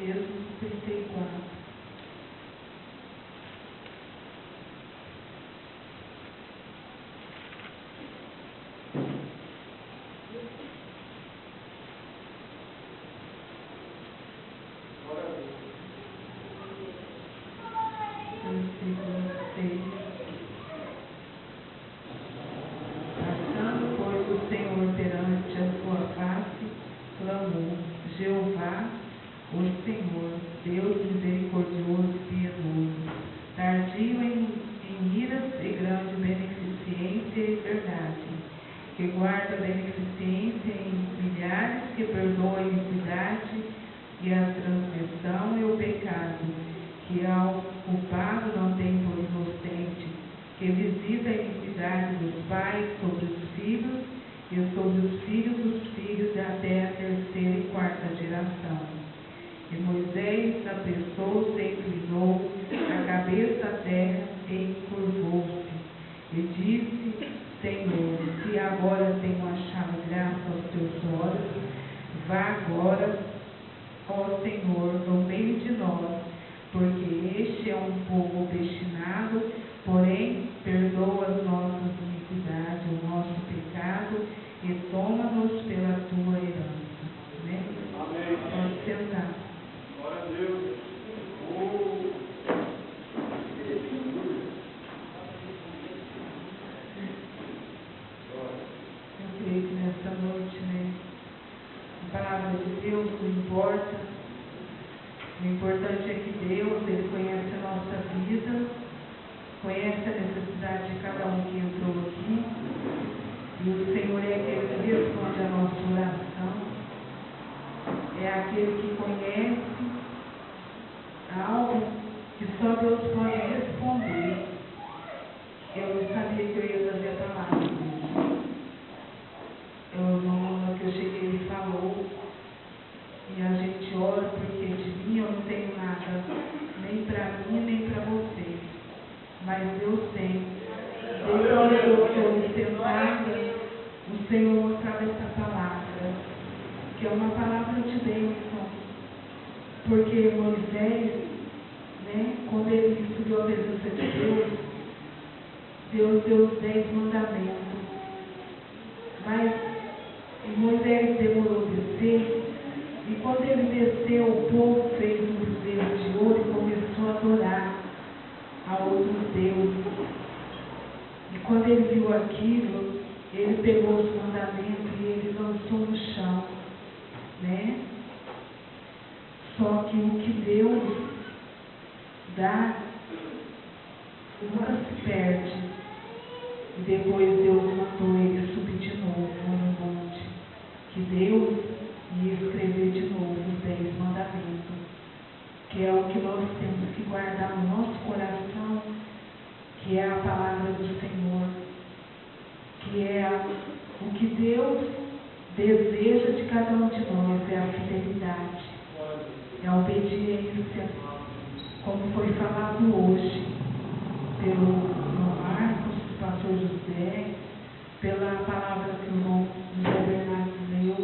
Êxodo 34. Passando, pois, o Senhor perante a sua face, clamou: Jeová, o Senhor, Deus misericordioso e piedoso, tardio em iras e grande beneficência e verdade, que guarda a beneficência em milhares, que perdoa a iniquidade e a transgressão e o pecado, que ao culpado não tem por inocente, que visita a iniquidade dos pais sobre os filhos e sobre os filhos dos filhos até a terceira e quarta geração. E Moisés apressou-se e inclinou a cabeça à terra e curvou-se, e disse: Senhor, se agora tenho achado graça aos teus olhos, vá agora, ó Senhor, no meio de nós, porque este é um povo obstinado, porém perdoa as nossas iniquidades, o nosso pecado, e toma-nos pela tua herança. Amém? Amém. Pode sentar. Glória a Deus. Eu creio que nesta noite, a palavra de Deus não importa. O importante é que Deus, Ele conhece a nossa vida, conhece a necessidade de cada um que entrou aqui, e o Senhor é aquele que responde a nossa oração, é aquele que conhece algo que só Deus pode responder. Eu não sabia que eu ia fazer a palavra hoje. Que eu cheguei e falou, e a gente ora porque de mim eu não tenho nada, nem para mim, nem para você. Mas Deus tem. Desde quando eu estou sentada, o Senhor mostrava essa palavra, que é uma palavra de bênção. Porque Moisés, quando ele subiu a presença de Deus, Deus deu os 10 mandamentos. Mas Moisés demorou a descer. E quando ele desceu, o povo fez um bezerro de ouro e começou a adorar a outros deuses. E quando ele viu aquilo, ele pegou os mandamentos e ele lançou no chão, Só que o que Deus dá nunca se perde. E depois Deus mandou ele subir de novo no monte, que Deus ia escrever de novo os 10 mandamentos, que é o que nós temos que guardar no nosso coração, que é a palavra do Senhor, que é o que Deus deseja de cada um de nós, é a fidelidade, é a obediência, como foi falado hoje pelo irmão Marcos, pastor José, pela palavra que o irmão José Bernardo leu,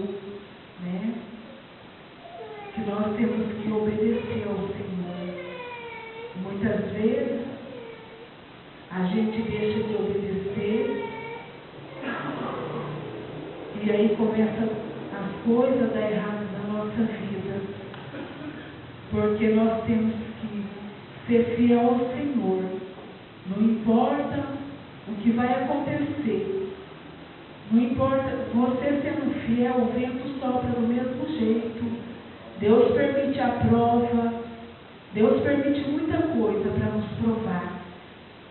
que nós temos que obedecer ao Senhor. Muitas vezes a gente deixa de obedecer e aí começa as coisas a dar errado na nossa vida, porque nós temos que ser fiel ao Senhor. Não importa o que vai acontecer, não importa, você sendo fiel, o vento sopra do mesmo jeito. Deus permite a prova, Deus permite muita coisa para nos provar,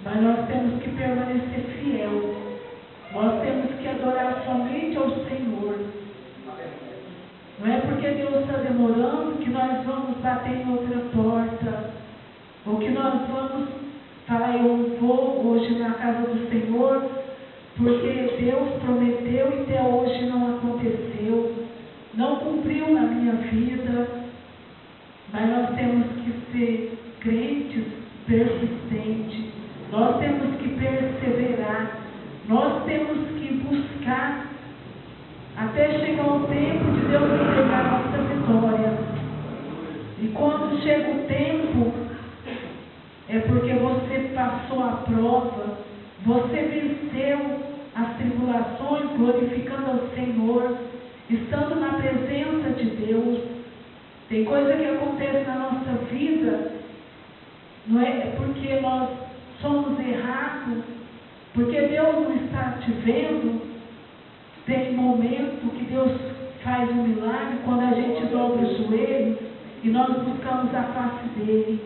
mas nós temos que permanecer fiel, nós temos que adorar somente ao Senhor. Não é porque Deus está demorando que nós vamos bater em outra porta, ou que nós vamos falar: eu vou hoje na casa do Senhor, porque Deus prometeu e até hoje não aconteceu, não cumpriu na minha vida. Mas nós temos que ser crentes persistentes, nós temos que perseverar, nós temos que buscar até chegar o tempo de Deus entregar a nossa vitória. quando chega o tempo, é porque você passou a prova, você venceu as tribulações, glorificando ao Senhor, estando na presença de Deus. Tem coisa que acontece na nossa vida, não é porque nós somos errados, porque Deus não está te vendo. Tem momento que Deus faz um milagre quando a gente dobra os joelhos e nós buscamos a face dele.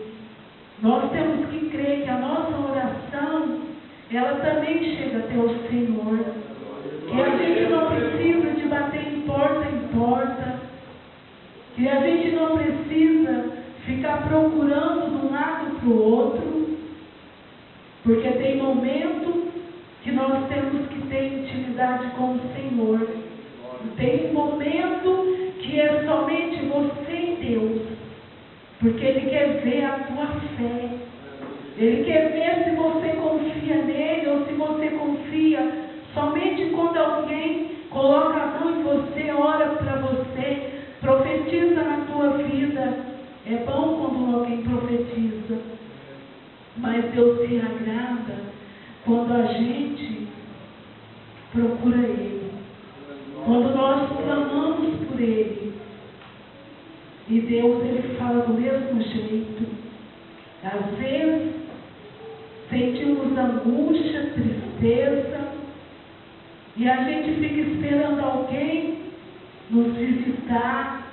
Nós temos que crer que a nossa oração, ela também chega até o Senhor. Que a gente não precisa de bater em porta, que a gente não precisa ficar procurando de um lado para o outro, porque tem momento que nós temos que ter intimidade com o Senhor. Tem um momento que é somente você e Deus, porque Ele quer ver a tua fé. Ele quer ver se você confia nele ou se você confia somente quando alguém coloca a mão em você, ora para você, profetiza na tua vida. É bom quando alguém profetiza, mas Deus se agrada quando a gente procura Ele, quando nós clamamos por Ele. E Deus, Ele fala do mesmo jeito. Às vezes sentimos angústia, tristeza, e a gente fica esperando alguém nos visitar,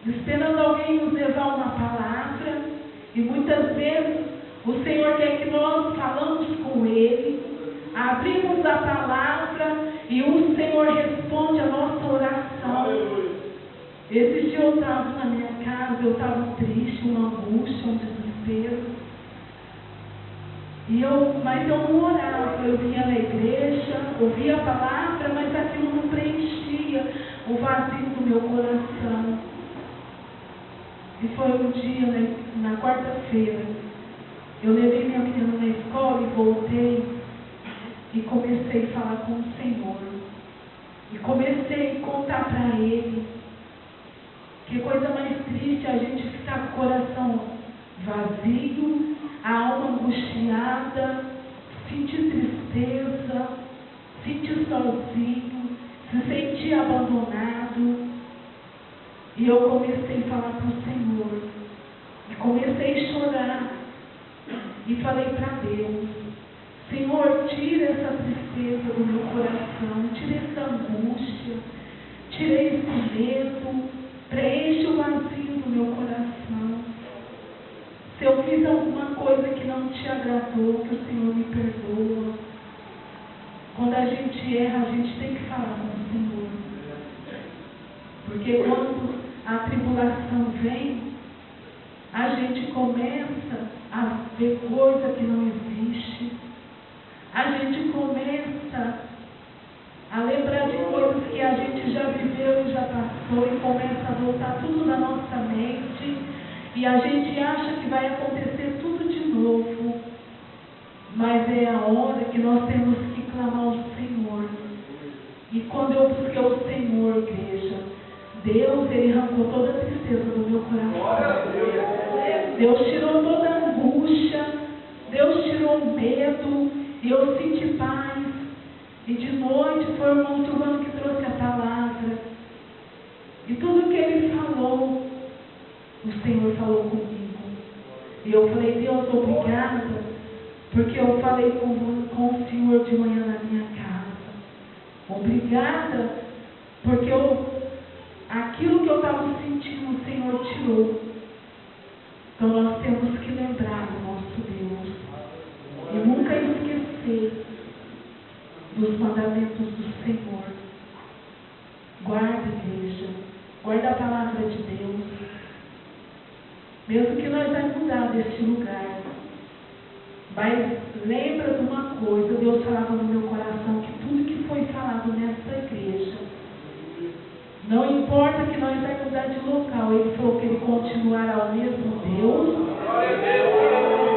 esperando alguém nos levar uma palavra, e muitas vezes o Senhor quer que nós falamos com Ele, abrimos a palavra e o Senhor responde a nossa oração. Esse dia eu estava na minha casa, eu estava triste, uma angústia, um desespero. Mas eu não orava, eu vinha na igreja, ouvia a palavra, mas aquilo não preenchia o vazio do meu coração. E foi um dia, na quarta-feira, eu levei minha menina na escola e voltei e comecei a falar com o Senhor. E comecei a contar para Ele. Que coisa mais triste a gente ficar com o coração vazio, a alma angustiada, sentir tristeza, sentir sozinho, se sentir abandonado. E eu comecei a falar para o Senhor. E comecei a chorar. E falei para Deus: Senhor, tira essa tristeza do meu coração, tira essa angústia, tira esse medo, preenche o vazio do meu coração. Se eu fiz alguma coisa que não te agradou, que o Senhor me perdoa. Quando a gente erra, a gente tem que falar com o Senhor. Porque quando a tribulação vem, a gente começa a ver coisa que não existe. A gente começa a lembrar de coisas que a gente já viveu e já passou, e começa a voltar tudo na nossa mente, e a gente acha que vai acontecer tudo de novo. Mas é a hora que nós temos que clamar ao Senhor. E quando eu busquei o Senhor, igreja, Deus, Ele arrancou toda a tristeza do meu coração. Deus tirou toda a angústia, Deus tirou o medo, e eu senti paz. E de noite foi o irmão Giovanni que trouxe a palavra. E tudo que ele falou, o Senhor falou comigo. E eu falei: Deus, obrigada, porque eu falei com o Senhor de manhã na minha casa. Obrigada, porque aquilo que eu estava sentindo, o Senhor tirou. Então nós temos que lembrar do nosso Deus. E nunca esquecer dos mandamentos do Senhor. Guarda, igreja. Guarda a palavra de Deus. Mesmo que nós vamos mudar deste lugar. Mas lembra de uma coisa, Deus falava no meu coração, que tudo que foi falado nessa igreja, não importa que nós vamos mudar de local, Ele falou que Ele continuará o mesmo Deus.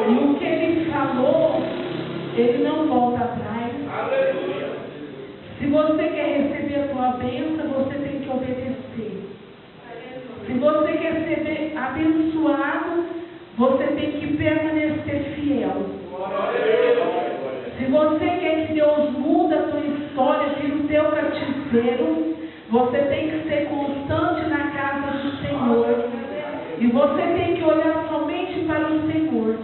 E o que Ele falou, Ele não volta atrás. Se você quer receber a tua bênção, você tem que obedecer. Se você quer ser abençoado, você tem que permanecer fiel. Glória a Deus. Se você quer que Deus mude a tua história, tira o teu cativeiro, você tem que ser constante na casa do Senhor. E você tem que olhar somente para o Senhor.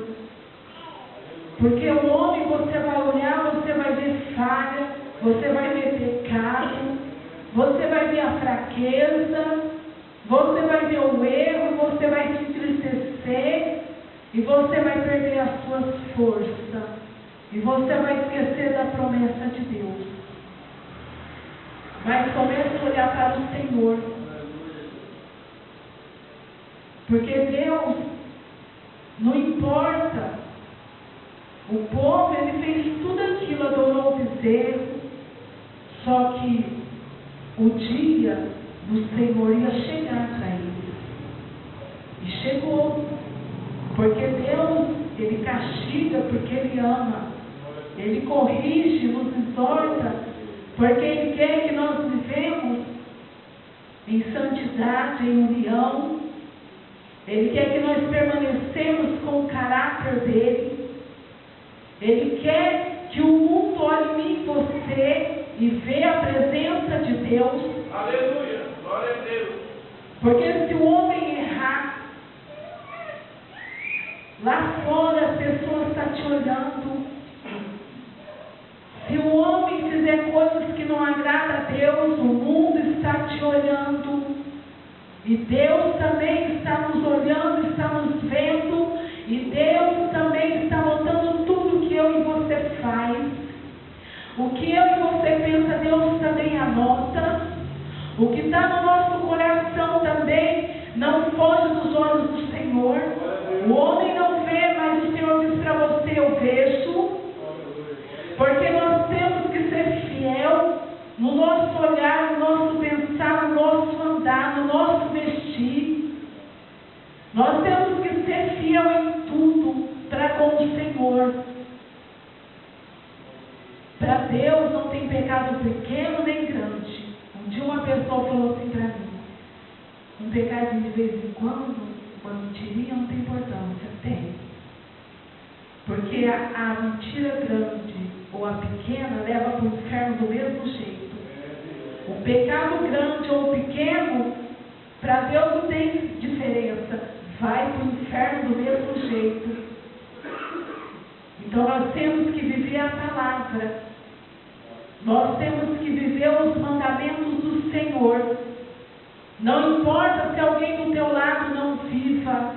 Porque o homem você vai olhar, você vai ver falha, você vai ver pecado, você vai ver a fraqueza, você vai ver o erro, você vai se entristecer e você vai perder as suas forças. E você vai esquecer da promessa de Deus. Mas comece a olhar para o Senhor. Porque Deus, não importa. O povo, ele fez tudo aquilo, adorou o bezerro. Só que o dia do Senhor ia chegar para eles. E chegou. Porque Deus, ele castiga porque ele ama. Ele corrige, nos exorta, porque Ele quer que nós vivemos em santidade, em união. Ele quer que nós permanecemos com o caráter dEle. Ele quer que o mundo olhe em você e veja a presença de Deus. Aleluia. Glória a Deus. Porque se o homem errar, lá fora as pessoas estão te olhando. Se o homem fizer coisas que não agradam a Deus, o mundo está te olhando. E Deus também está nos olhando, está nos vendo. E Deus também está notando tudo que eu e você faz. O que eu e você pensa, Deus também anota. O que está no nosso coração também não foge dos olhos do Senhor. O homem não vê, mas o Senhor diz para você, eu vejo. Porque nós temos que ser fiel no nosso olhar, no nosso pensar, no nosso andar, no nosso vestir. Nós temos que ser fiel em tudo para com o Senhor. Para Deus não tem pecado pequeno nem grande. Um dia uma pessoa falou assim para mim, um pecadinho de vez em quando, uma mentirinha não tem importância. Tem. Porque a mentira grande ou a pequena leva para o inferno do mesmo jeito. O pecado grande ou pequeno, para Deus não tem diferença. Vai para o inferno do mesmo jeito. Então nós temos que viver a palavra. Nós temos que viver os mandamentos do Senhor. Não importa se alguém do teu lado não viva.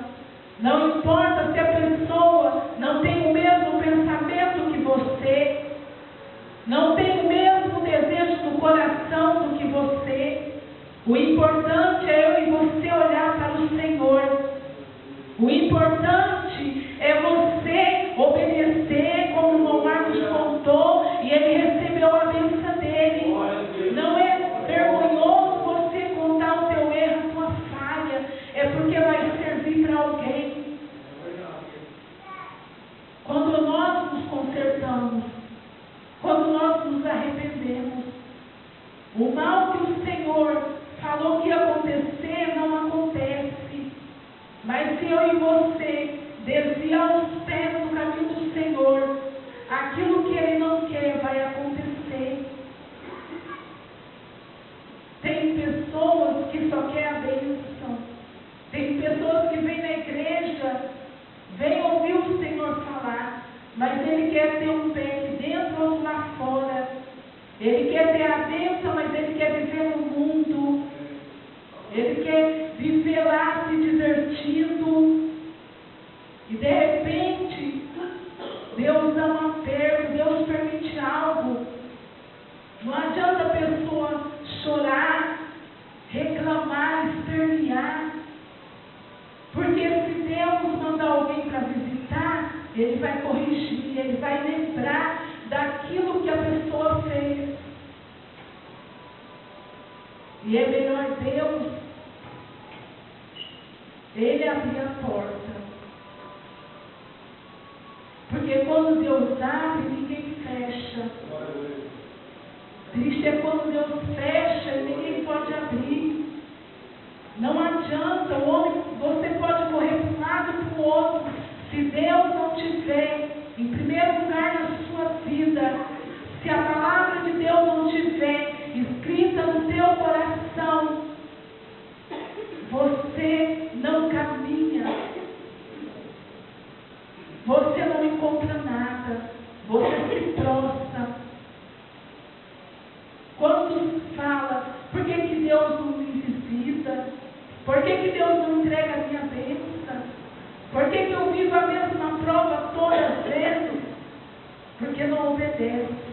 Não importa se a pessoa não tem o mesmo pensamento que você. Não tem o mesmo desejo no coração do que você. O importante é eu e você olhar para o Senhor. O importante é você obedecer, como o irmão Marcos contou, e ele recebeu a bênção dele. Não é vergonhoso você contar o teu erro, a tua falha, é porque vai servir para alguém. Quando nós nos consertamos, quando nós nos arrependemos, o mal que o Senhor falou que ia acontecer, não acontece. Mas se eu e você desviar os pés do caminho do Senhor, aquilo que Ele não quer vai acontecer. Tem pessoas que só querem a bênção. Tem pessoas que vêm na igreja, vêm ouvir o Senhor falar, mas ele quer ter um pé aqui dentro ou lá fora. Ele quer ter a bênção, mas ele quer viver no mundo. Ele quer viver lá se divertindo. E de repente, Deus dá um aperto, Deus permite algo. Não adianta a pessoa chorar, reclamar, espernear. Porque se Deus mandar alguém para visitar, Ele vai corrigir, Ele vai lembrar daquilo que a pessoa fez. E é melhor Deus, Ele abrir a porta. Porque quando Deus abre, ninguém fecha. Triste é quando Deus fecha e ninguém pode abrir. Não adianta, o homem, você pode correr para um lado e para o outro, Se Deus não tiver em primeiro lugar na sua vida, se a palavra de Deus não tiver escrita no teu coração, você não caminha, você não encontra nada, você se prostra. Quando fala, por que Deus não me visita? Por que Deus não entrega a minha bênção? Por que eu vivo a mesma prova todas as vezes? Porque não obedece.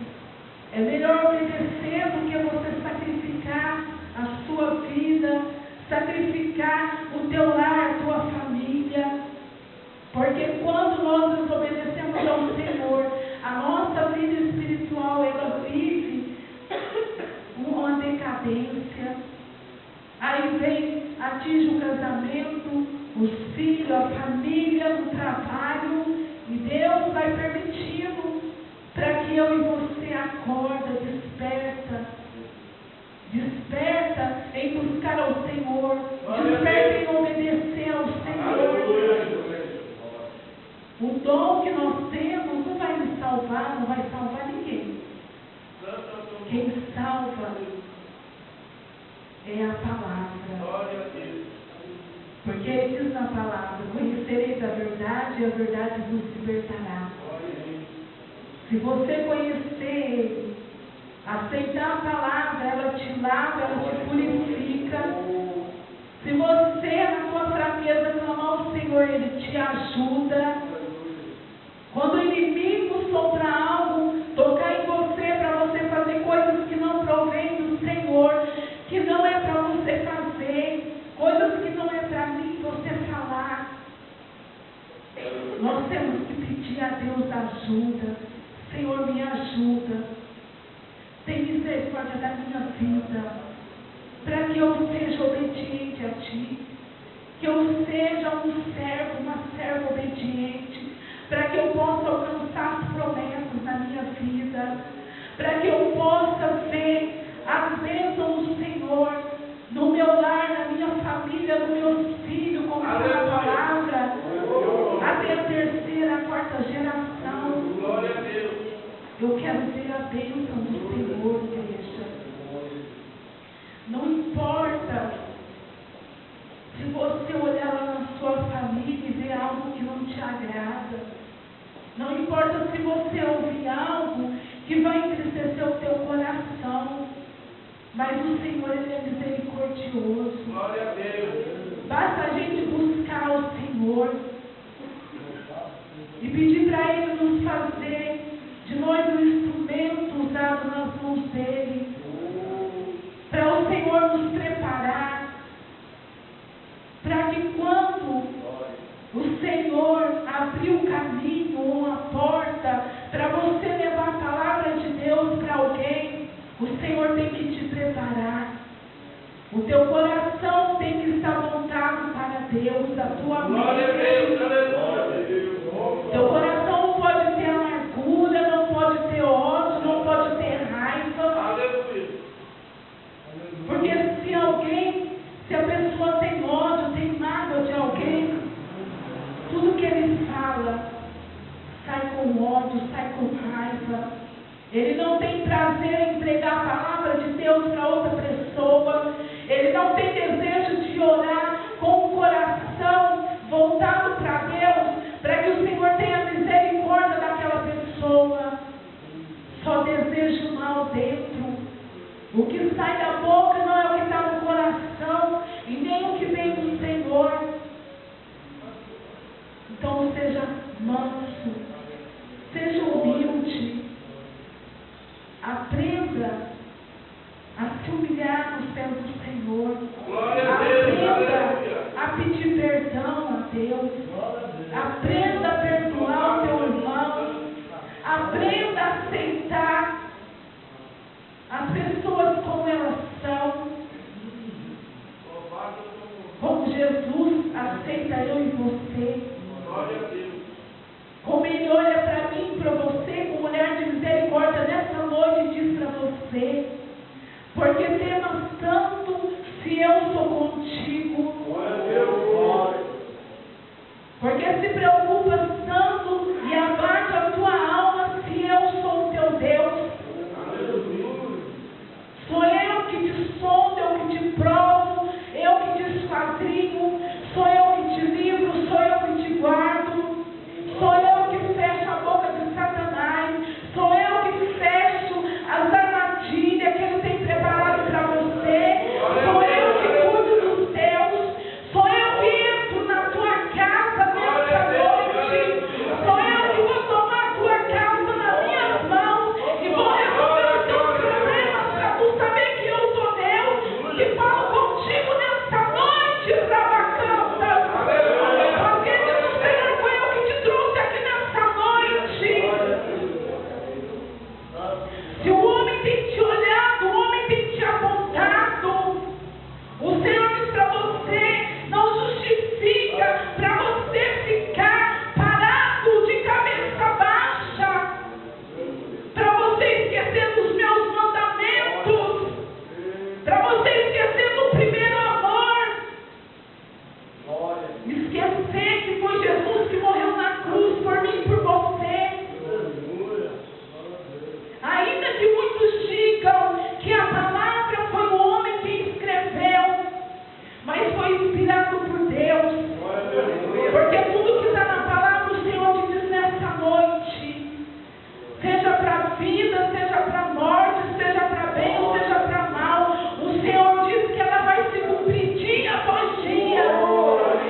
É melhor obedecer do que você sacrificar a sua vida, sacrificar o teu lar, a tua família. Porque quando nós desobedecemos ao Senhor, a nossa vida espiritual, ela vive uma decadência. Aí vem, atinge o casamento, os filhos, a família, o trabalho, e Deus vai permitindo para que eu e você acorda, desperta em buscar ao Senhor, desperta em obedecer ao Senhor. O dom que nós temos não vai nos salvar, não vai salvar ninguém. Quem salva é a palavra. Porque ele diz na palavra: conhecereis a verdade e a verdade vos libertará. Se você conhecer, aceitar a palavra, ela te lava, ela te purifica. Se você, na sua fraqueza, clamar ao Senhor, ele te ajuda. Quando o inimigo soprar algo, tocar em você para você fazer coisas que não provém do Senhor, que não é para você fazer, coisas que não é para mim você falar, nós temos que pedir a Deus ajuda. Senhor, me ajuda, tem misericórdia da minha vida, para que eu seja obediente a Ti, que eu seja um servo, uma serva obediente, para que eu possa alcançar as promessas na minha vida, para que eu possa ver as bênçãos do Senhor no meu lar, na minha família, nos meus filhos, como diz a palavra, até a terceira, a quarta geração. Glória a Deus. Eu quero ver a bênção do Senhor, igreja. Não importa se você olhar lá na sua família e ver algo que não te agrada. Não importa se você ouvir algo que vai entristecer o teu coração. Mas o Senhor, Ele é misericordioso. Glória a Deus. Basta a gente buscar o Senhor e pedir para Ele nos fazer de nós um instrumento usado nas mãos dEle, para o Senhor nos preparar, para que quando o Senhor abrir o caminho ou uma porta para você levar a palavra de Deus para alguém, o Senhor tem que te preparar. O teu coração tem que estar voltado para Deus, a tua Glória a Deus. mente. Teu coração não pode ter amargura, não pode ter ódio, não pode ter raiva. Aleluia. Porque se a pessoa tem ódio, tem mágoa de alguém, tudo que ele fala sai com ódio, sai com raiva. Ele não tem prazer em pregar a palavra de Deus para outra pessoa. Ele não tem desejo de orar com o coração voltado para Deus, para que o Senhor tenha misericórdia daquela pessoa. Só deseja o mal dentro. O que sai da boca não é o que está no coração e nem o que vem do Senhor. Então seja manso, seja humilde, aprenda a se humilhar nos pés do Senhor. Glória a Deus. Aprenda a pedir perdão a Deus. Aprenda a perdoar o teu irmão. Aprenda a aceitar as pessoas como elas são. Como Jesus aceita eu e você. Glória a Deus. Como Ele olha para mim e para você, como mulher de misericórdia, nessa noite e diz para você: porque temas tanto se eu sou contigo. Glória a Deus. Porque se preocupas tanto e abate a tua alma se eu sou o teu Deus. Sou eu que te sondo, eu que te provo, eu que te esquadrinho, sou eu que te livro, sou eu que te guardo, sou eu que fecho a boca de Satanás, sou eu que fecho as armadilhas que ele tem preparado para você, sou eu que cuido dos teus, sou eu que entro na tua casa nessa noite, sou eu que vou tomar a tua casa nas minhas mãos e vou resolver os teus problemas para tu saber que eu sou Deus, que falo contigo nessa noite, Rabacanta. Porque diz o Senhor, foi eu que te trouxe aqui nessa noite. Se o homem tem te olhado, o homem tem te apontado, o Senhor diz para você, não justifica para você ficar parado de cabeça baixa, para você esquecer dos meus mandamentos, para você esquecer do primeiro amor, esquecer que foi Jesus que morreu na cruz por mim e por você. Ainda que muitos digam que a palavra foi o homem que escreveu, mas foi inspirado por Deus. Porque tudo que está na palavra, o Senhor te diz nessa noite, seja para a vida, seja para a morte, seja para bem ou seja para mal, o Senhor diz que ela vai se cumprir dia após dia.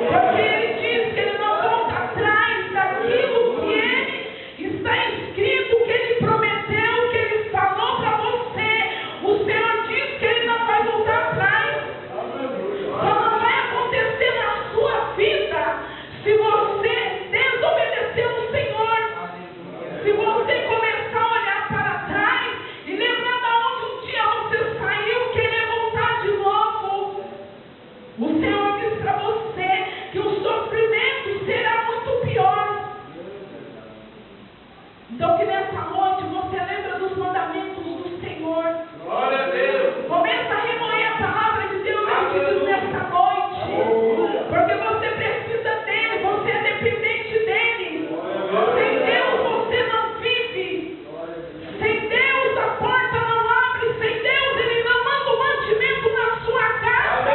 Porque Ele diz que Ele não volta atrás daquilo que Ele está escrito, que Ele prometeu, que Ele falou para você. O Senhor diz que Ele não vai voltar atrás. Só não vai acontecer na sua vida se você desobedecer o Senhor. Se você começar a olhar para trás e lembrar de onde um dia você saiu, querer voltar de novo. O Senhor diz para você que o sofrimento será muito pior. Então que nessa noite você lembra dos mandamentos do Senhor. Glória a Deus. Começa a remoer a palavra de Deus nessa noite. Porque você precisa dele, você é dependente dele. Sem Deus você não vive. Sem Deus a porta não abre. Sem Deus ele não manda o mantimento na sua casa.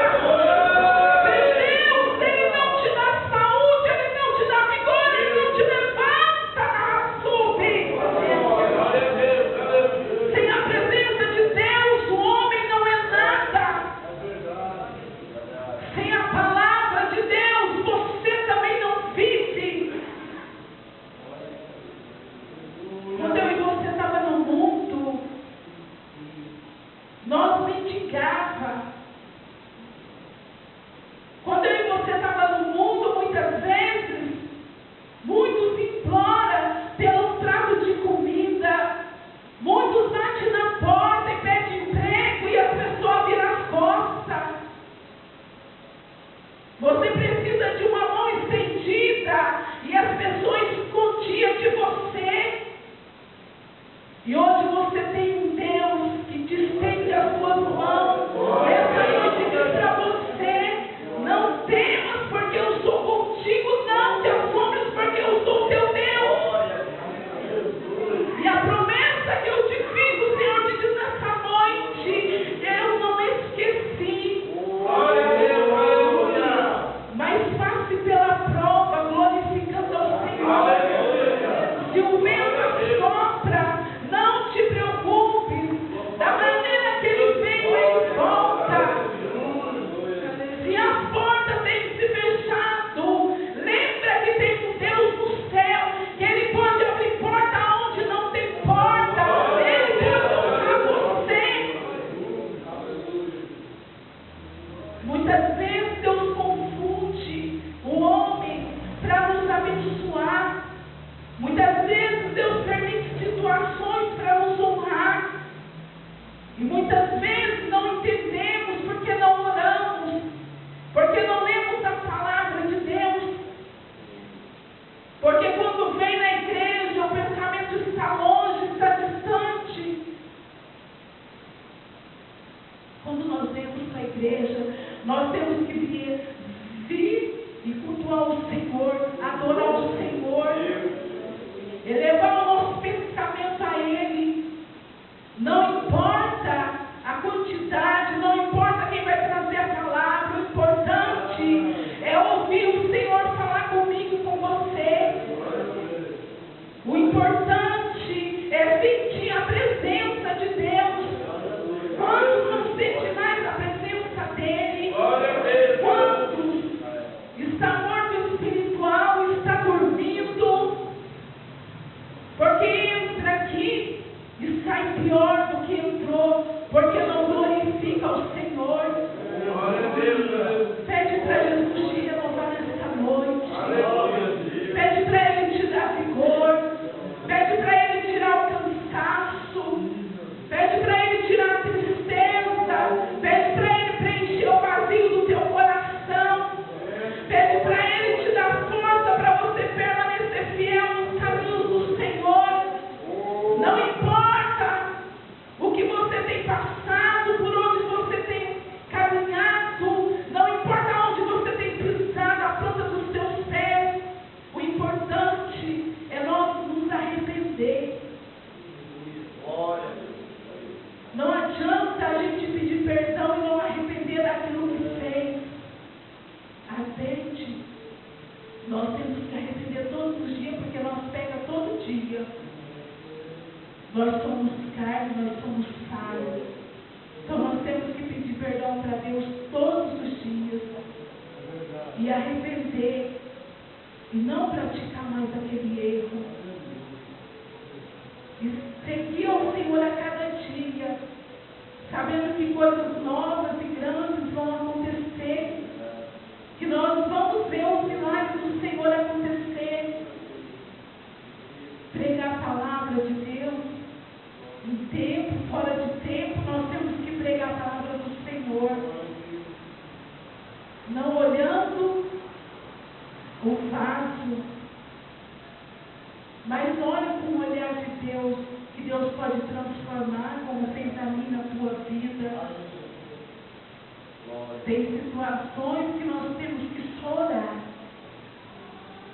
Sem Deus ele não te dá saúde, ele não te dá vigor, ele não te levanta na sube. Glória a Deus. Aleluia. Sem a presença de Deus, o homem não é nada. Sem a palavra de Deus, você também não vive. Quando eu e você estava no mundo, nós mendigava. Quando eu e você estava no mundo, muitas vezes, muitos imploram pelo prato de comida. Muitos batem na porta e pedem emprego e as pessoas viram as costas. Você precisa de uma mão estendida e as pessoas escondiam de você. E hoje você tem um Deus que te estende as suas mãos. Essa noite diz para você, não temas porque eu sou contigo, não te assombres porque eu sou teu Deus. E a promessa que eu te fiz, o Senhor te diz nessa noite, eu não esqueci. Glória a Deus. Aleluia. Mas passe pela prova, glorificando ao Senhor. Se o vento sopra, não te Nós somos carne, nós somos falhos. Então nós temos que pedir perdão para Deus todos os dias e arrepender e não praticar mais aquele erro. E seguir ao Senhor a cada dia, sabendo que coisas novas e grandes vão acontecer, que nós vamos ver os milagres do Senhor acontecer. Pregar a palavra de Deus, em tempo, fora de tempo, nós temos que pregar a palavra do Senhor, não olhando o vaso, mas olha com o olhar de Deus, que Deus pode transformar, como fez a mim na tua vida. Tem situações que nós temos que chorar,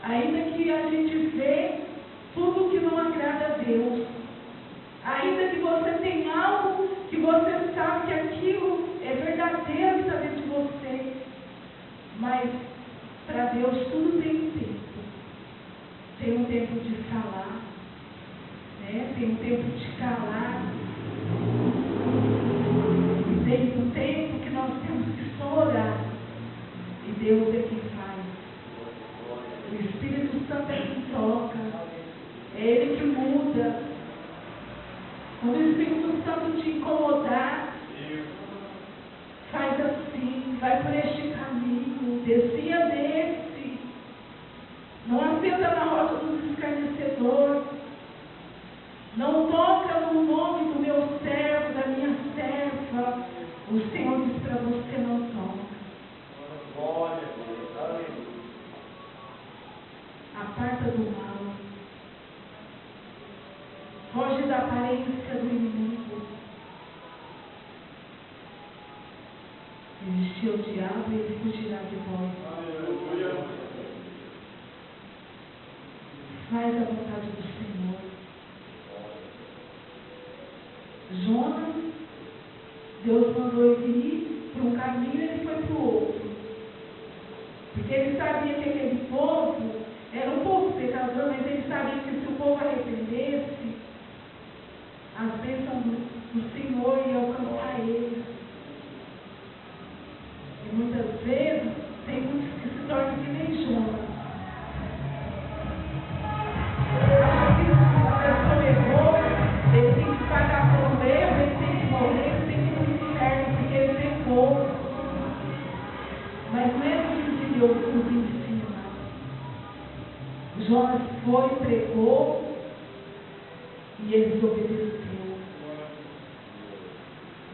ainda que a gente vê tudo que não agrada a Deus, ainda que você tenha algo que você sabe que aquilo é verdadeiro que está dentro de você, mas para Deus tudo tem um tempo. Tem um tempo de falar, né? Tem um tempo de calar, e tem um tempo que nós temos que só orar, e Deus é quem faz. O Espírito Santo é quem toca, é Ele que muda. Quando o Espírito Santo te incomodar, faz assim, vai por este caminho, desvia desse. Não assenta na roda dos escarnecedores. Não toca no nome do meu servo, da minha serva. O Senhor diz para você: não toca. Aparta do mal. Foge da aparência do inimigo. Resistir ao diabo e ele fugirá de vós. Faz a vontade do Senhor. Jonas, Deus mandou ele ir para um caminho e ele foi para o outro. Porque ele sabia que aquele povo era um povo pecador, mas ele sabia que se o povo arrependesse, as bênçãos do Senhor iam alcançar eles. E muitas vezes tem muitos que se tornam que nem Jonas. Ele tem que pagar por um erro, ele tem que morrer, ele tem que ir para o inferno, porque ele pecou. Mas não é isso que Deus nos ensina. Jonas foi, pregou e eles obedeceu.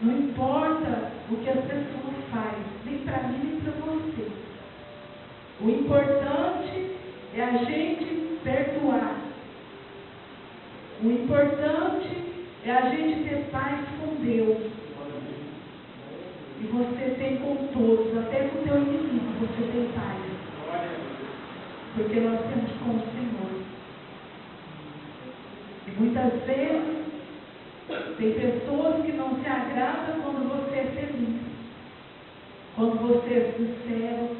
Não importa o que as pessoas fazem, nem para mim nem para você. O importante é a gente perdoar. O importante é a gente ter paz com Deus. E você tem com todos, até com o teu inimigo, você tem paz. Porque nós temos com o Senhor. E muitas vezes, tem pessoas que não se agradam quando você é feliz. Quando você é sincero.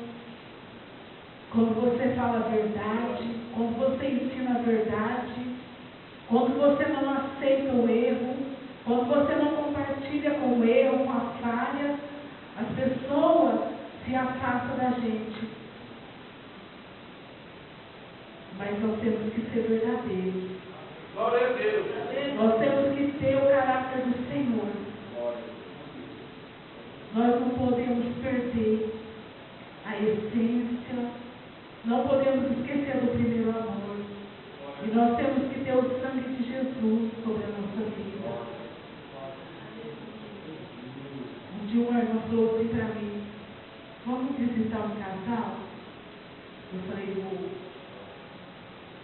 Quando você fala a verdade. Quando você ensina a verdade. Quando você não aceita o erro, quando você não compartilha com o erro, com a falha, as pessoas se afastam da gente. Mas nós temos que ser verdadeiros. Glória a Deus. Nós temos que ter o caráter do Senhor. Nós não podemos perder a essência, não podemos esquecer do primeiro amor. E nós temos que ter o sangue de Jesus sobre a nossa vida. Um dia uma irmã falou assim para mim: vamos visitar um casal? Eu falei: vou.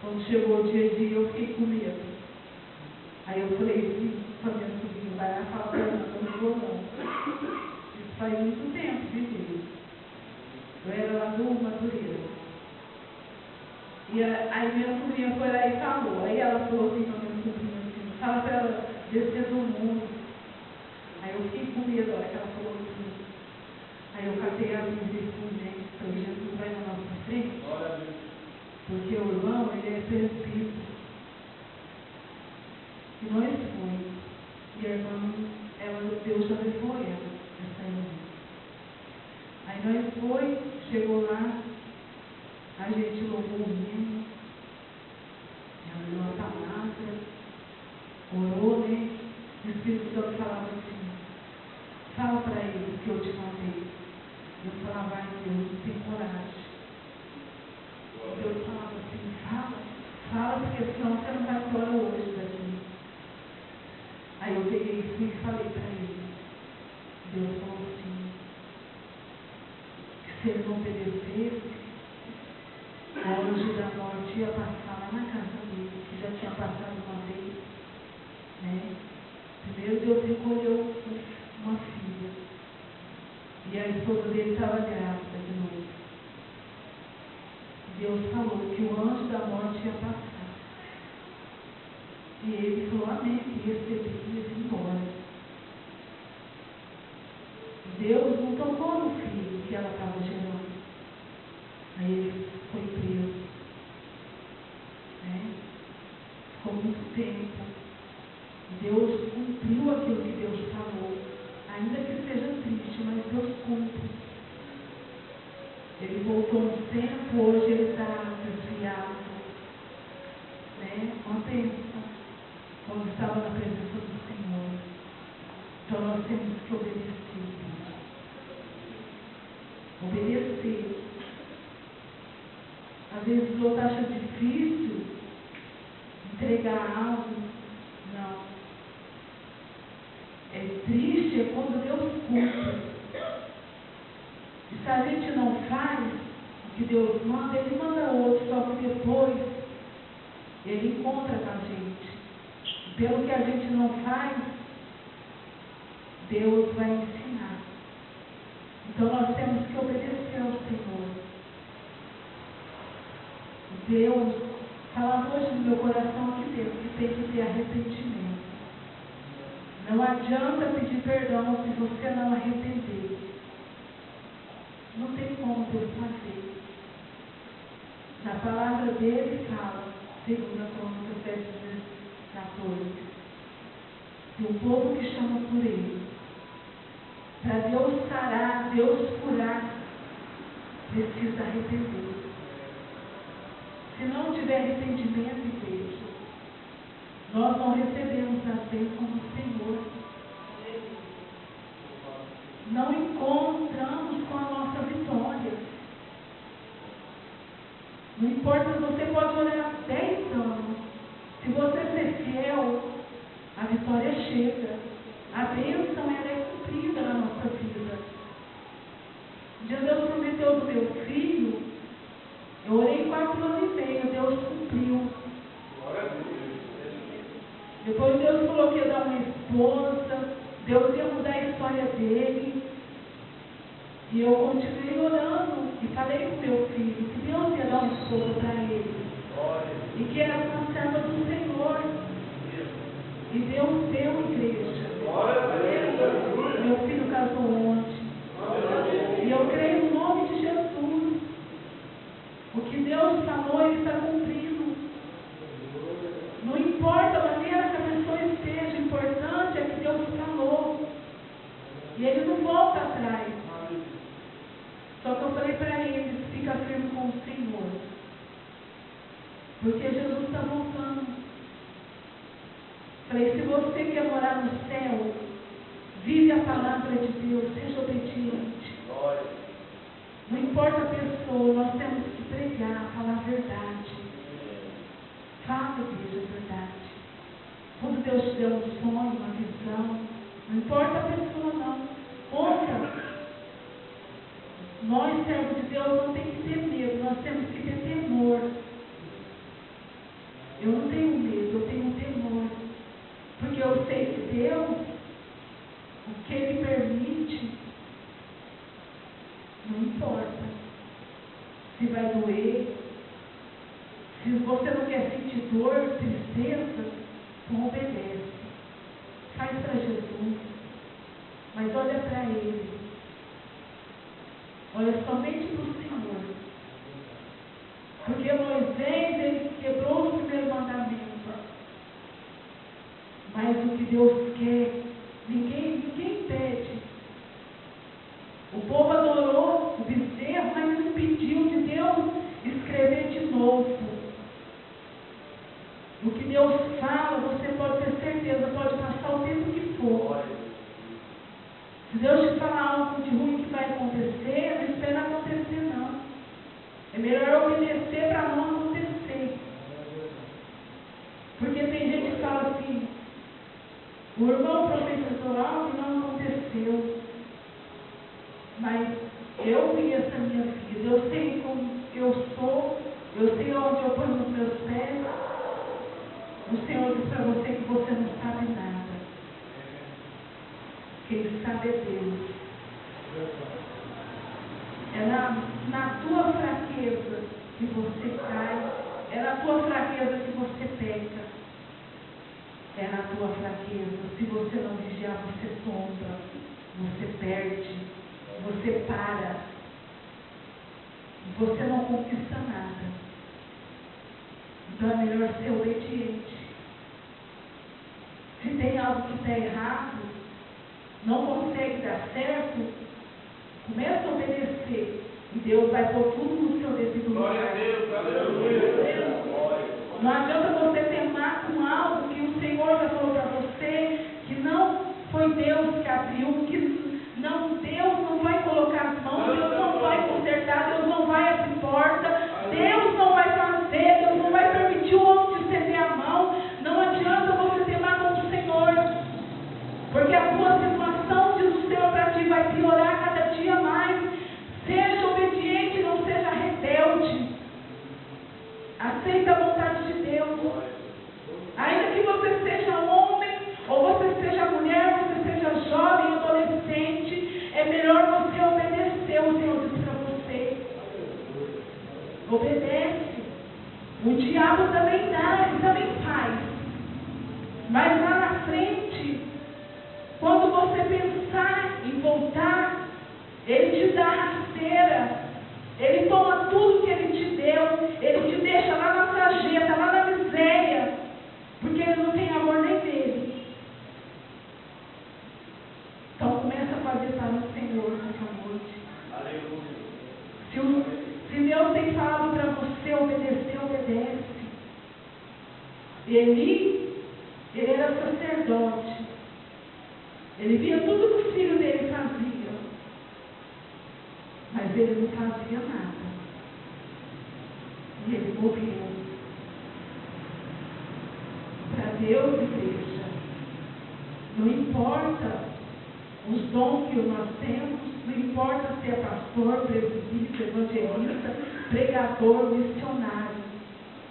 Quando chegou o dia de ir, eu fiquei com medo. Aí eu falei assim para minha sobrinha: vai lá falar para ela, não vou não. Isso faz muito tempo, viu? Eu era lá do Madureira. E aí minha sobrinha foi lá e falou. Aí ela falou assim para minha sobrinha assim: fala para ela descer do mundo. Aí eu fiquei com medo, olha que ela falou assim. Aí eu catei a luz e disse: gente, então Jesus vai na nossa frente. Porque o irmão, ele é presbítero. E nós chegou lá, a gente louvou o hino, abriu a palavra, orou, né? O Espírito Santo falava assim, fala para ele o que eu te mandei. Eu falava, ai Deus, não tem coragem. Deus falava assim, fala, porque senão você não vai embora hoje daqui. Aí eu peguei e fui e falei para ele. Deus falou assim, que se ele não obedecesse, o anjo da morte ia passar lá na casa dele, que já tinha passado uma vez, né? Primeiro Deus recolheu uma filha, e a esposa dele estava grávida de novo. Deus falou que o anjo da morte ia passar. E ele falou amém, e recebeu e ia embora. Deus não tocou no filho que ela estava gerando. Aí ele foi preso. Né? Ficou muito tempo. Deus cumpriu aquilo que Deus falou. Ainda que seja triste, mas Deus cumpre. Ele voltou um tempo, hoje ele está desviado. Né? Uma bênção. Quando estava na presença do Senhor. Então nós temos que obedecer. Obedecer. Às vezes o outro acha difícil entregar algo. Não. É triste é quando Deus cumpre. E se a gente não faz o que Deus manda, Ele manda outro, só que depois Ele encontra com a gente. Pelo que a gente não faz, Deus vai ensinar. Então nós temos que obedecer ao Senhor. Deus falava hoje no meu coração aqui dentro que tem que ter arrependimento. Não adianta pedir perdão se você não arrepender. Não tem como Deus fazer. Na palavra dele fala, 2 Crônicas 7:14, que o povo que chama por ele, para Deus sarar, Deus curar, precisa arrepender. Se não tiver arrependimento, igreja, nós não recebemos a bênção do Senhor. Não encontramos com a nossa vitória. Não importa se você pode orar 10 anos. Se você ser fiel, a vitória chega. A bênção ela é cumprida na nossa vida. Um dia Deus prometeu do meu filho. Eu orei 4 anos e meio. Deus cumpriu. Depois Deus falou que ia dar uma esposa. Deus ia mudar a história dele. E eu continuei orando e falei com meu filho que Deus ia dar uma esposa para ele. E que era uma serva do Senhor. E Deus deu, igreja. Meu filho casou ontem. E eu creio no nome de Jesus. O que Deus falou, Ele está cumprindo. Não importa a maneira que a pessoa esteja, o importante é que Deus falou. E Ele não volta atrás. Só que eu falei para ele, fica firme com o Senhor. Porque Jesus está voltando. Falei, se você quer morar no céu, vive a palavra de Deus, seja obediente. Não importa a pessoa, nós temos que pregar, falar a verdade. Fala, igreja, a verdade. Quando Deus te der um sonho, uma visão, não importa a pessoa, não. Conta. Nós, servos de Deus, não temos que ter medo, nós temos que ter temor. Eu não tenho medo, eu tenho temor. Porque eu sei que Deus, o que Ele permite, não importa. Se vai doer, se você não quer sentir dor, tristeza, então obedece. Faz para Jesus. Mas olha para Ele. Olha somente para o Senhor. Porque Moisés, ele quebrou o primeiro mandamento. Mas o que Deus quer, ninguém impede. O povo adorou o bezerro, mas não fala, você pode ter certeza, pode passar o tempo que for. Se Deus te falar algo de ruim que vai acontecer, não espera acontecer não. É melhor obedecer para não acontecer. Porque tem gente que fala assim, o irmão profetizou algo e não aconteceu. Mas eu conheço a minha vida, eu sei como eu sou, eu sei onde eu ponho os meus pés. O Senhor diz para você que você não sabe nada. Quem sabe é Deus. É na tua fraqueza que você cai, é na tua fraqueza que você peca. É na tua fraqueza. Se você não vigiar, você tomba, você perde, você para, você não conquista nada. Então é melhor ser obediente. Se tem algo que está errado, não consegue dar certo, começa a obedecer. E Deus vai pôr tudo no seu devido lugar. Glória a Deus, aleluia. Não adianta você teimar com algo que o Senhor já falou para você, que não foi Deus que abriu, que não, Deus não vai colocar as mãos, Deus não vai consertar, Deus não vai abrir porta, Deus não vai fazer, Deus não vai permitir o homem te estender a mão. Não adianta você teimar contra o Senhor, porque a tua situação, diz o Senhor para ti, vai piorar cada dia mais. Seja obediente, não seja rebelde. Aceita a vontade de Deus. Ainda que você seja homem, ou você seja mulher, você seja jovem, adolescente, é melhor você obedecer o Senhor diz para você. Obedece. O diabo também dá, ele também faz. Mas lá na frente, quando você pensar em voltar, ele te dá rasteira. Ele toma tudo que ele te deu, ele te deixa lá na sarjeta, lá na miséria, porque ele não tem amor nem dele. Então começa a fazer para o Senhor nessa noite. Aleluia. Se Deus tem falado para você obedecer, obedece. Ele era sacerdote. Ele via tudo que o filho dele fazia. Mas ele não fazia nada. E ele morreu. Para Deus, igreja, não importa os dons que nós temos, não importa se é pastor, presbítero, evangelista, pregador, missionário.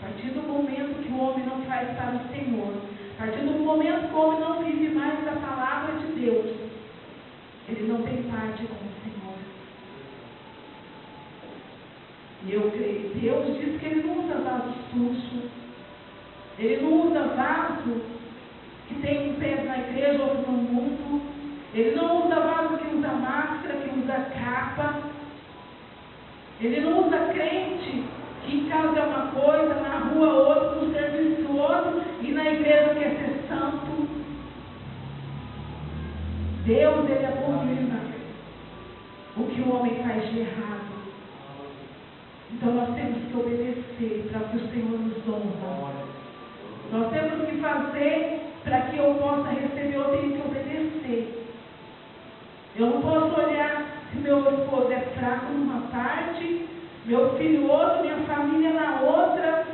A partir do momento que o homem não faz para o Senhor, a partir do momento que o homem não vive mais da palavra de Deus, ele não tem parte com o Senhor. E eu creio, Deus diz que ele não usa vaso sujo, ele não usa vaso que tem um pé na igreja, outro no mundo, ele não usa vaso que usa máscara, que usa capa, ele não usa crente que em casa é uma coisa, na rua outra, no serviço outro, e na igreja quer ser santo. Deus, ele abomina o que o homem faz de errado. Então nós temos que obedecer para que o Senhor nos honra. Nós temos que fazer para que eu possa receber, eu tenho que obedecer. Eu não posso olhar se meu esposo é fraco numa parte, meu filho outra, minha família na outra,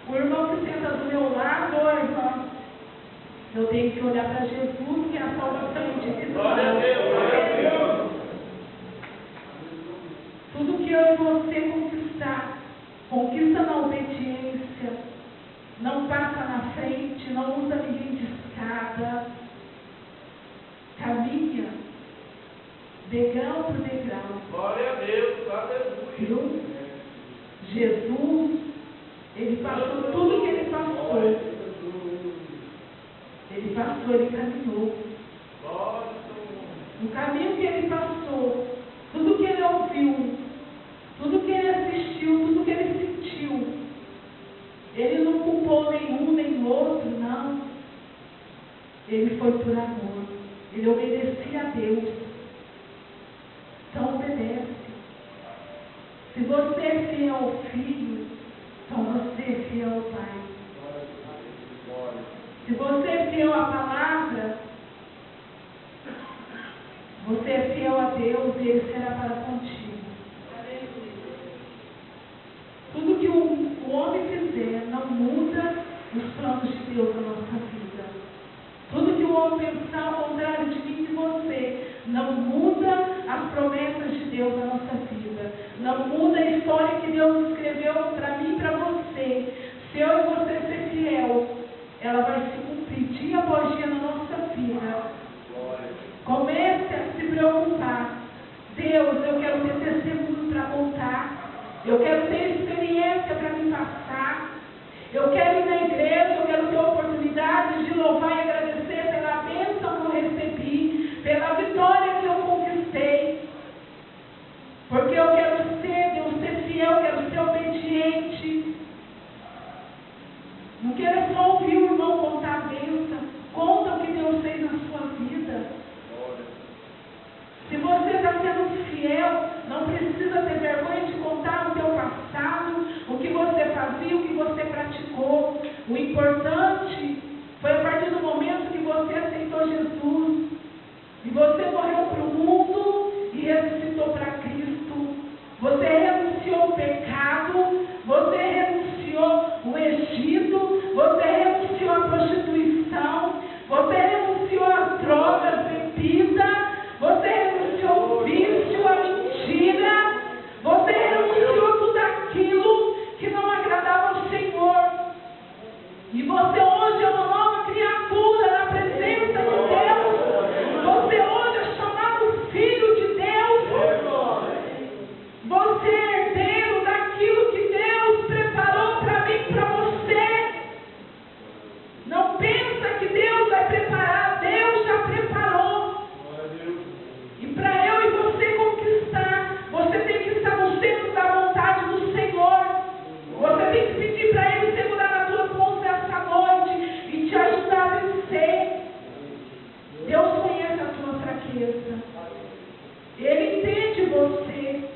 o irmão que senta do meu lado, ou a irmã. Eu tenho que olhar para Jesus, que é a salvação individual. Glória a Deus, glória a Deus. Tudo que eu e você conquistar, conquista na obediência, não passa na frente, não usa ninguém de escada, caminha degrau por degrau. Glória a Deus, aleluia. Viu? Jesus, ele passou tudo que ele passou. Ele passou, ele caminhou. O caminho que ele passou, tudo que ele ouviu, tudo que ele assistiu, tudo que ele sentiu, ele não culpou nenhum nem outro, não. Ele foi por amor. Ele obedecia a Deus. Então obedece. Se você é fiel ao Filho, então você é fiel ao Pai. Se você é fiel à palavra, você é fiel a Deus e Ele será para contigo. Tudo que o homem fizer não muda os planos de Deus na nossa vida. Tudo que o homem pensar ao contrário de mim e de você não muda as promessas de Deus na nossa vida. Não muda a história que Deus escreveu para mim e para você. Se eu e você ser fiel, ela vai se cumprir dia após dia na nossa vida. Comece a se preocupar. Deus, eu quero ter testemunho para contar. Eu quero ter experiência para me passar. Eu quero ir na igreja, eu quero ter oportunidade de louvar e agradecer pela bênção que eu recebi, pela vitória que eu conquistei. Porque eu quero ser fiel, eu quero ser obediente. Não quero só ouvir o irmão contar a bênção. Conta o que Deus fez na sua vida. Se você está sendo fiel, não precisa ter vergonha de contar o teu passado, o que você fazia, o que você praticou. O importante foi a partir do momento que você aceitou Jesus e você morreu para o mundo e ressuscitou para Cristo. Você renunciou ao pecado, você renunciou ao Egito, você renunciou à prostituição, você renunciou às drogas, bebida. Você renunciou ao vício, à mentira. Você renunciou tudo aquilo que não agradava ao Senhor. E você hoje é uma nova criatura na presença de Deus. Você hoje é chamado filho de Deus. Você é herdeiro daquilo que Deus preparou para mim e para você. Não pensa que Deus vai preparar. Deus já preparou. Para eu e você conquistar, você tem que estar no centro da vontade do Senhor. Você tem que pedir para Ele segurar na tua mão nessa noite e te ajudar a vencer. Deus conhece a tua fraqueza. Ele entende você.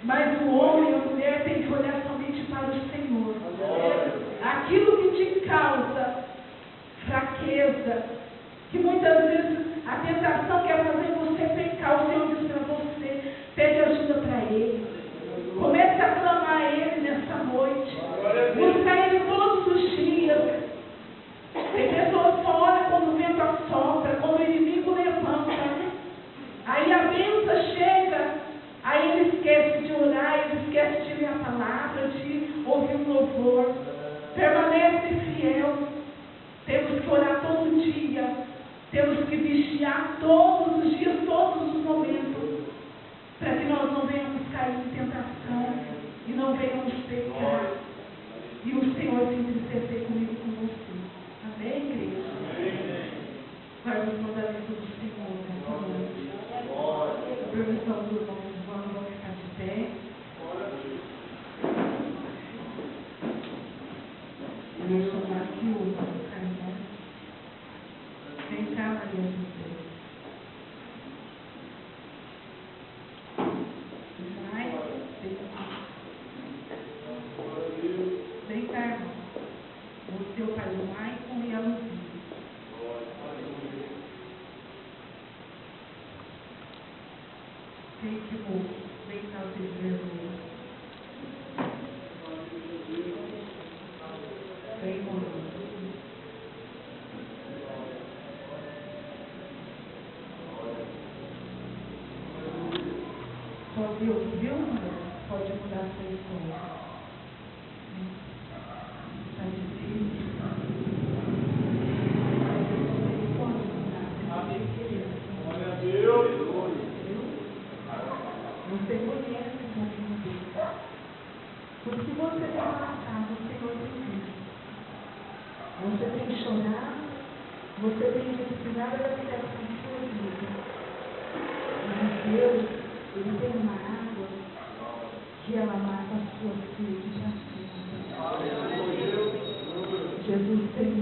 Mas o homem e a mulher tem que olhar somente para o Senhor. Aquilo que te causa fraqueza, que muitas vezes a tentação quer fazer você pecar, o Senhor diz para você, pede ajuda para Ele. Comece a clamar a Ele nessa noite. Busca Ele todos os dias. Tem pessoas que só olham quando o vento assopra, quando o inimigo levanta. Aí a bênção chega, aí ele esquece de orar, ele esquece de ler a palavra, de ouvir um louvor. Permanece fiel. Temos que orar todo dia. Temos que vigiar todos os dias, todos os momentos, para que nós não venhamos cair em tentação e não venhamos pecar. E o Senhor se entristecer comigo e com você. Amém, igreja? Guarda os mandamentos do Senhor nessa noite. Permissão dos irmãos, vamos ficar de pé. Eu vou chamar aqui o Carlos. Vem cá, Maria José. Vai, vem cá, irmão. O seu pai, o Maicon e a Luzinha. Vem que moço. Vem cá, vocês vergonha. Vem, moço. Pode ouvir, pode mudar a sua história. Está difícil. Pode mudar. Glória a Deus. Você conhece o caminho dele. Porque você tem passado, o Senhor tem visto. Você tem chorado, você tem necessidade da ligação de sua vida. Mas Deus, Ele tem uma água que ela mata a sua sede de Jesus tem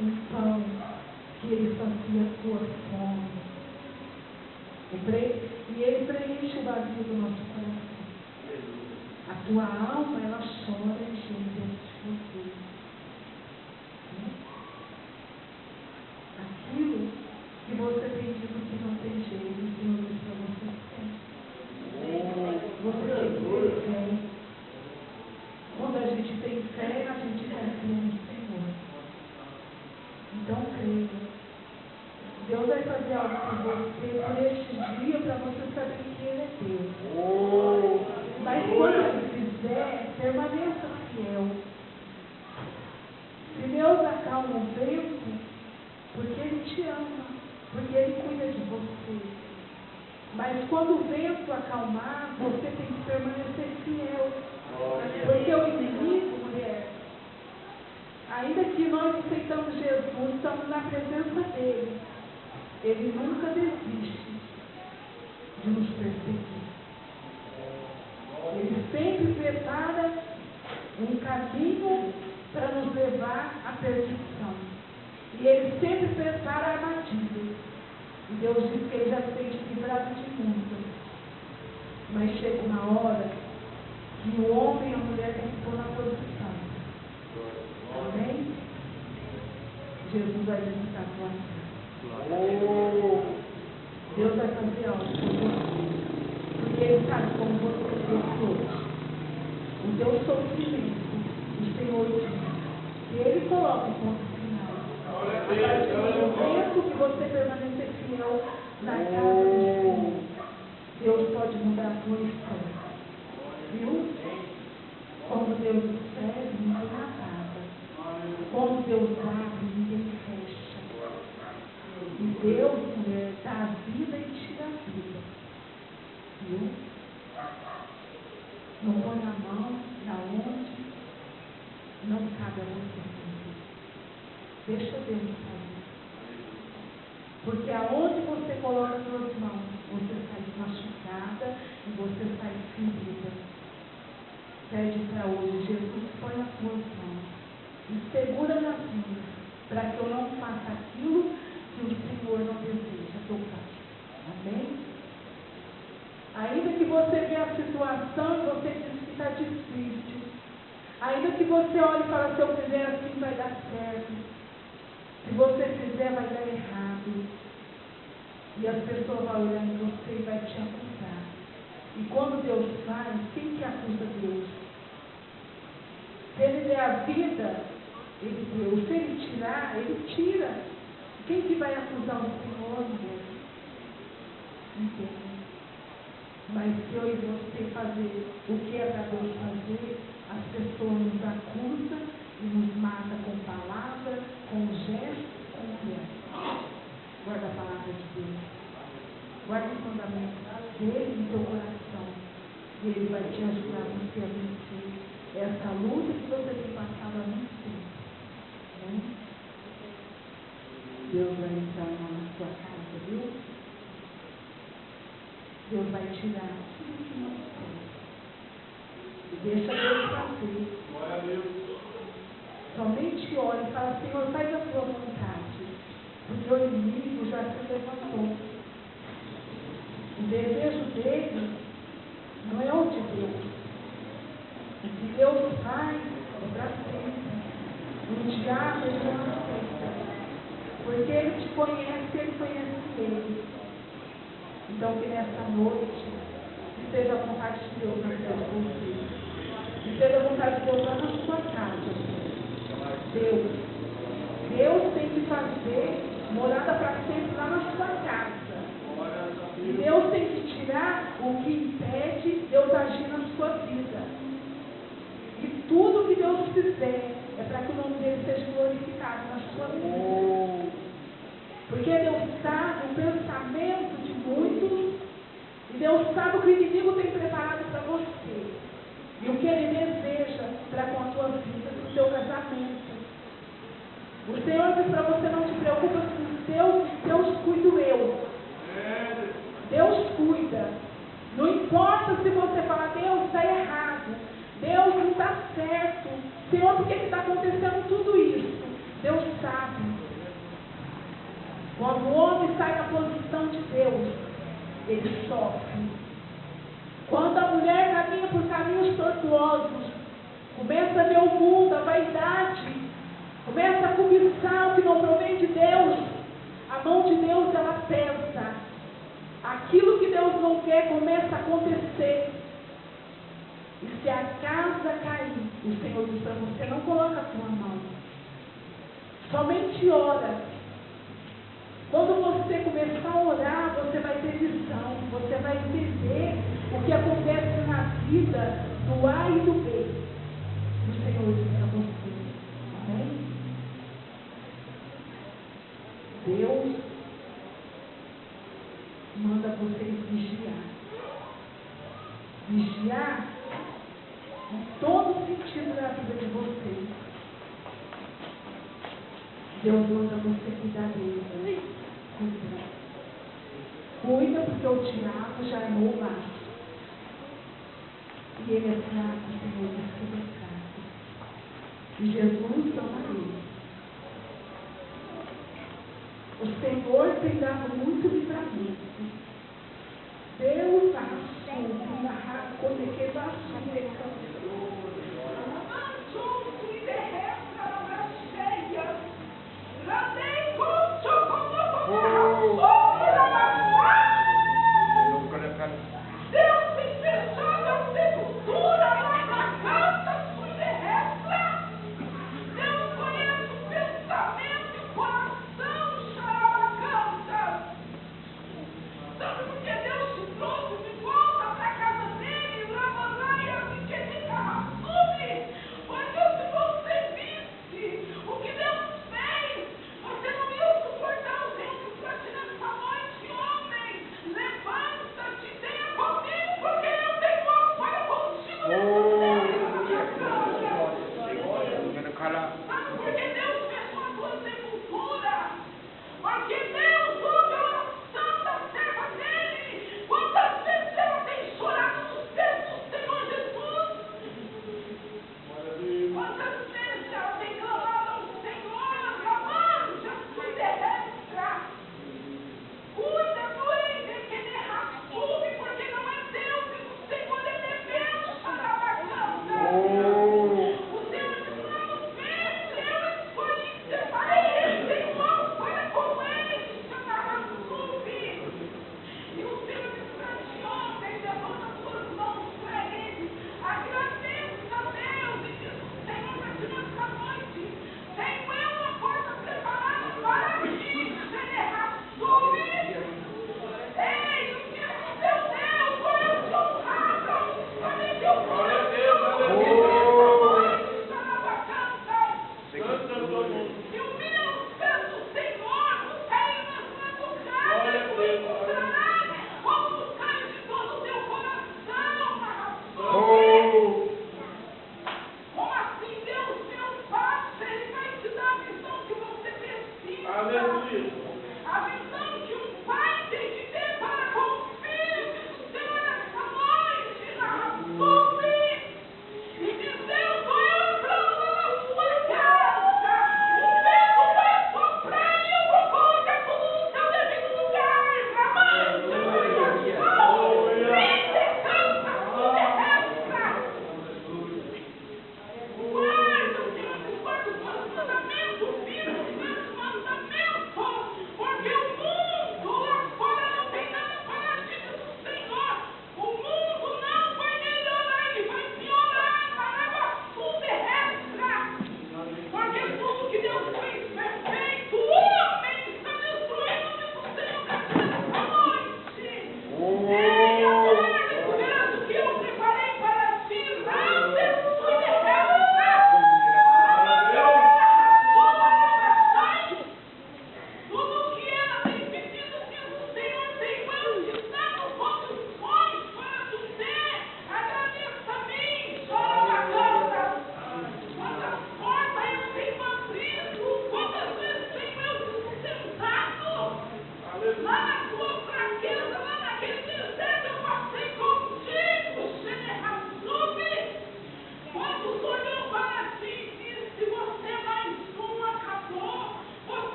um pão que Ele sacia a sua fome. E Ele preenche o vazio do nosso coração. A tua alma, ela chora diante de você. Mas quando o vento acalmar, você tem que permanecer fiel. Porque o inimigo, mulher, ainda que nós aceitamos Jesus, estamos na presença dele, ele nunca desiste de nos perseguir. Ele sempre prepara um caminho para nos levar à perdição. E ele sempre prepara armadilhas. E Deus diz que ele já fez livrado de muitas. Mas chega uma hora que o homem e a mulher têm que pôr na posição. Amém? Jesus vai visitar a tua casa. Deus vai fazer algo por você. Porque ele sabe como você fez hoje. O teu sofrimento, o Senhor diz que ele coloca o ponto final. A partir do momento que você permanecer fiel na casa do Senhor, Deus pode mudar a tua história. Viu? Como Deus escreve, ninguém acaba. Como Deus abre, ninguém fecha. E Deus, mulher, dá a vida e tira a vida. Viu? Não põe a mão na onde não cabe a você. Deixa Deus fazer. Porque aonde você coloca as suas mãos, você sai machucada e você sai ferida. Pede para hoje, Jesus, põe as suas mãos e segura nas minhas, para que eu não faça aquilo que o Senhor não deseja que eu faça. Amém? Ainda que você veja a situação e você diz que está difícil, ainda que você olhe e fale, se eu fizer assim vai dar certo, se você fizer vai dar errado, e as pessoas vão olhar em você e vai te acusar. E quando Deus faz, quem que acusa Deus? Se ele der a vida, ele deu. Se ele tirar, ele tira. Quem que vai acusar o Senhor, mulher? Ninguém. Mas se eu e você fazer o que é para Deus fazer, as pessoas nos acusam e nos matam com palavra, com gesto, com olhar. Guarda a palavra de Deus. Guarda os mandamentos dele no teu coração. E ele vai te ajudar a você a vencer essa luta que você tem passado há muito tempo. Né? Deus vai entrar na sua casa, viu? Deus vai tirar tudo que não tem. E deixa Deus fazer. Glória a Deus. Somente olha e fala, Senhor, faz a tua vontade. Porque o inimigo já se levantou. O desejo dele não é o de Deus. O que Deus faz é para sempre. O diabo ele não aceita. Porque ele te conhece, ele conhece ele. Então que nessa noite esteja a vontade de Deus na vida de você. Esteja a vontade de Deus lá na sua casa. Deus tem que fazer morada para sempre lá na sua casa. E Deus tem que tirar o que impede Deus agir na sua vida. E tudo que Deus fizer é para que o nome dele seja glorificado na sua vida. Porque Deus sabe o pensamento de muitos, e Deus sabe o que o inimigo tem preparado para você, e o que ele deseja para com a tua vida, para o teu casamento. O Senhor diz para você, não te preocupes com Deus cuido eu. Deus cuida. Não importa se você fala, Deus está errado, Deus não está certo, Senhor, por que está acontecendo tudo isso? Deus sabe. Quando o homem sai da posição de Deus, ele sofre. Quando a mulher caminha por caminhos tortuosos, começa a ver o mundo, a vaidade, começa a cobiçar o que não provém de Deus, a mão de Deus ela pesa. Aquilo que Deus não quer começa a acontecer. E se a casa cair, o Senhor diz para você, não coloca a sua mão. Somente ora. Quando você começar a orar, você vai ter visão, você vai entender o que acontece na vida do A e do B. O Senhor diz para você. Amém? Deus manda você vigiar. Vigiar em todo sentido da vida de vocês. Deus manda você cuidar dele. Cuida porque o diabo já armou o laço. E ele é fraco, o Senhor diz que ele é fraco. E Jesus ama ele. O Senhor tem dado muito livramento. Deus arrasou, arrasou, que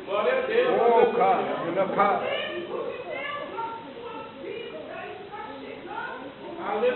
Glória a Deus. Cara, Aleluia.